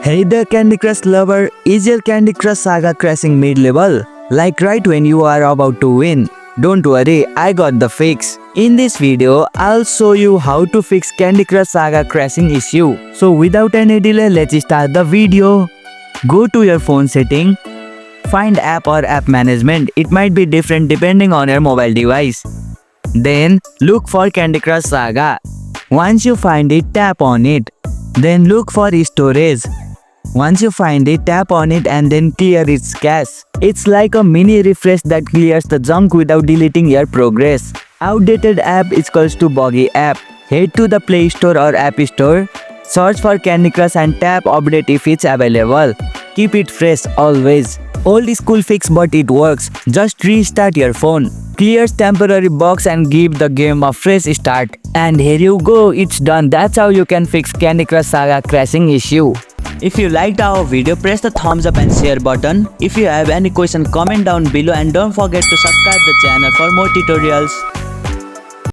Hey there Candy Crush lover, is your Candy Crush Saga crashing mid-level? Like right when you are about to win? Don't worry, I got the fix. In this video, I'll show you how to fix Candy Crush Saga crashing issue. So without any delay, let's start the video. Go to your phone setting. Find app or app management. It might be different depending on your mobile device. Then look for Candy Crush Saga. Once you find it, tap on it. Then look for storage. Once you find it, tap on it and then clear its cache. It's like a mini refresh that clears the junk without deleting your progress. Outdated app is equals to buggy app. Head to the Play Store or App Store. Search for Candy Crush and tap update if it's available. Keep it fresh always. Old school fix but it works. Just restart your phone. Clears temporary bugs and give the game a fresh start. And here you go, it's done. That's how you can fix Candy Crush Saga crashing issue. If you liked our video, press the thumbs up and share button. If you have any question, comment down below and don't forget to subscribe the channel for more tutorials.